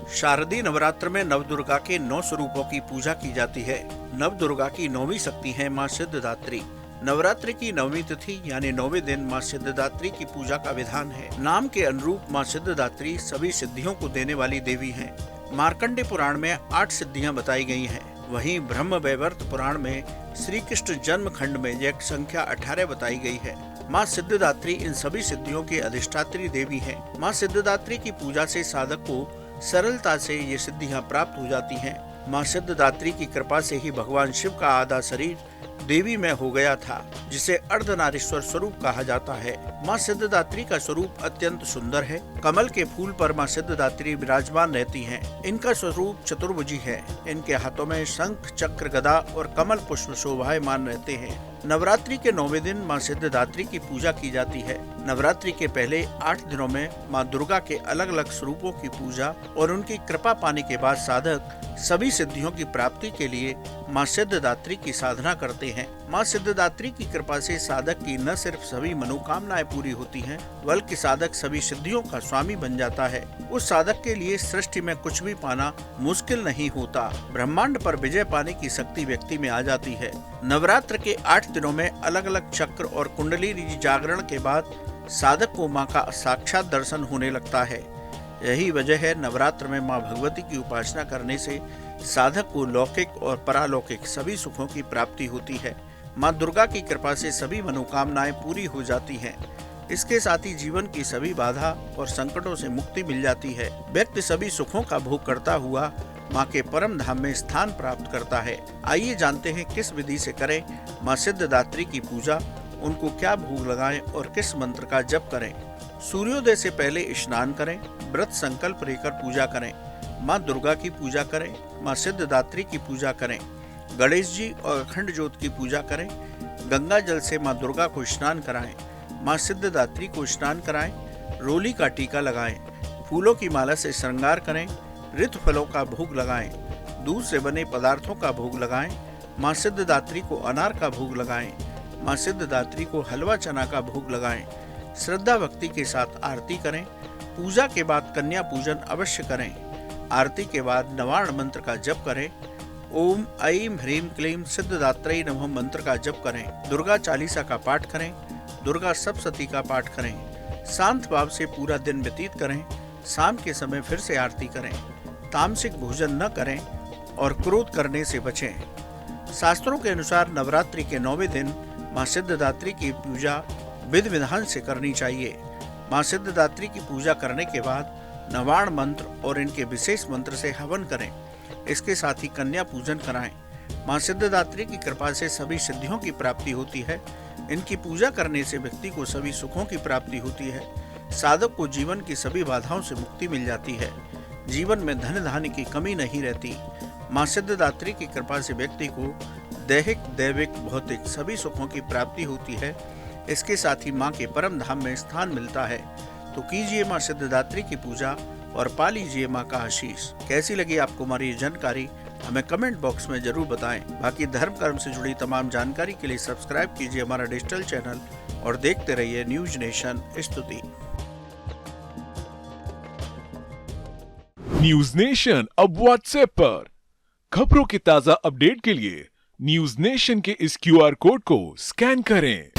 शारदीय नवरात्र में नवदुर्गा के 9 स्वरूपों की पूजा की जाती है। नवदुर्गा की 9वीं शक्ति है मां सिद्धदात्री। नवरात्रि की 9वीं तिथि यानी 9वें दिन मां सिद्धदात्री की पूजा का विधान है। नाम के अनुरूप मां सिद्धदात्री सभी सिद्धियों को देने वाली देवी हैं। मार्कंडे पुराण में 8 सिद्धियां बताई गई हैं। वहीं ब्रह्म वैवर्त पुराण में श्री कृष्ण जन्म खंड में यह संख्या 18 बताई गई है। मां सिद्धदात्री इन सभी सिद्धियों की अधिष्ठात्री देवी है। मां सिद्धदात्री की पूजा से साधक को सरलता से ये सिद्धियां प्राप्त हो जाती हैं। मां सिद्धदात्री की कृपा से ही भगवान शिव का आधा शरीर देवी में हो गया था, जिसे अर्धनारीश्वर स्वरूप कहा जाता है। मां सिद्धदात्री का स्वरूप अत्यंत सुंदर है। कमल के फूल पर मां सिद्धदात्री विराजमान रहती हैं। इनका स्वरूप चतुर्भुजी है। इनके हाथों में शंख, चक्र, गदा और कमल पुष्प शोभायमान रहते हैं। नवरात्रि के 9वें दिन मां सिद्धदात्री की पूजा की जाती है। नवरात्रि के पहले 8 दिनों में मां दुर्गा के अलग अलग स्वरूपों की पूजा और उनकी कृपा पाने के बाद साधक सभी सिद्धियों की प्राप्ति के लिए मां सिद्धदात्री की साधना करते हैं। मां सिद्धदात्री की कृपा से साधक की न सिर्फ सभी मनोकामनाएं पूरी होती हैं, बल्कि साधक सभी सिद्धियों का स्वामी बन जाता है। उस साधक के लिए सृष्टि में कुछ भी पाना मुश्किल नहीं होता। ब्रह्मांड पर विजय पाने की शक्ति व्यक्ति में आ जाती है। नवरात्र के 8 दिनों में अलग अलग चक्र और कुंडली जागरण के बाद साधक को मां का साक्षात दर्शन होने लगता है। यही वजह है नवरात्र में मां भगवती की उपासना करने से साधक को लौकिक और परालौकिक सभी सुखों की प्राप्ति होती है। मां दुर्गा की कृपा से सभी मनोकामनाएं पूरी हो जाती हैं। इसके साथ ही जीवन की सभी बाधा और संकटों से मुक्ति मिल जाती है। व्यक्ति सभी सुखों का भोग करता हुआ मां के परम धाम में स्थान प्राप्त करता है। आइए जानते हैं किस विधि से करें मां सिद्धदात्री की पूजा, उनको क्या भोग लगाएं और किस मंत्र का जप करें। सूर्योदय से पहले स्नान करें, व्रत संकल्प लेकर पूजा करें, मां दुर्गा की पूजा करें, मां सिद्धदात्री की पूजा करें, गणेश जी और अखंड ज्योत की पूजा करें, गंगा जल से मां दुर्गा को स्नान कराएं, मां सिद्धदात्री को स्नान कराएं, रोली का टीका लगाएं, फूलों की माला से श्रृंगार करें, ऋतु फलों का भोग लगाएं, दूध से बने पदार्थों का भोग लगाएं, मां सिद्धदात्री को अनार का भोग लगाएं, मां सिद्धदात्री को हलवा चना का भोग लगाएं, श्रद्धा भक्ति के साथ आरती करें। पूजा के बाद कन्या पूजन अवश्य करें। आरती के बाद नवार्ण मंत्र का जप करें। ओम ऐं ह्रीं क्लीं सिद्धदात्रै नमः मंत्र का जप करें। दुर्गा चालीसा का पाठ करें। दुर्गा सप्तशती का पाठ करें। शांत भाव से पूरा दिन व्यतीत करें। शाम के समय फिर से आरती करें। तामसिक भोजन न करें और क्रोध करने से बचें। शास्त्रों के अनुसार नवरात्रि के 9वें दिन मां सिद्धदात्री की पूजा विधि विधान से करनी चाहिए। मां सिद्धदात्री की पूजा करने के बाद नवार्ण मंत्र और इनके विशेष मंत्र से हवन करें। इसके साथ ही कन्या पूजन कराएं। मां सिद्धदात्री की कृपा से सभी सिद्धियों की प्राप्ति होती है। इनकी पूजा करने से व्यक्ति को सभी सुखों की प्राप्ति होती है। साधक को जीवन की सभी बाधाओं से मुक्ति मिल जाती है। जीवन में धन धान्य की कमी नहीं रहती। मां सिद्धदात्री की कृपा से व्यक्ति को दैहिक, दैविक, भौतिक सभी सुखों की प्राप्ति होती है। इसके साथ ही मां के परम धाम में स्थान मिलता है। तो कीजिए मां सिद्धदात्री की पूजा और पा लीजिए मां का आशीष। कैसी लगी आपको हमारी ये जानकारी, हमें कमेंट बॉक्स में जरूर बताएं। बाकी धर्म कर्म से जुड़ी तमाम जानकारी के लिए सब्सक्राइब कीजिए हमारा डिजिटल चैनल और देखते रहिए न्यूज नेशन स्तुति। न्यूज नेशन अब व्हाट्सएप पर। खबरों के ताजा अपडेट के लिए न्यूज नेशन के इस QR कोड को स्कैन करें।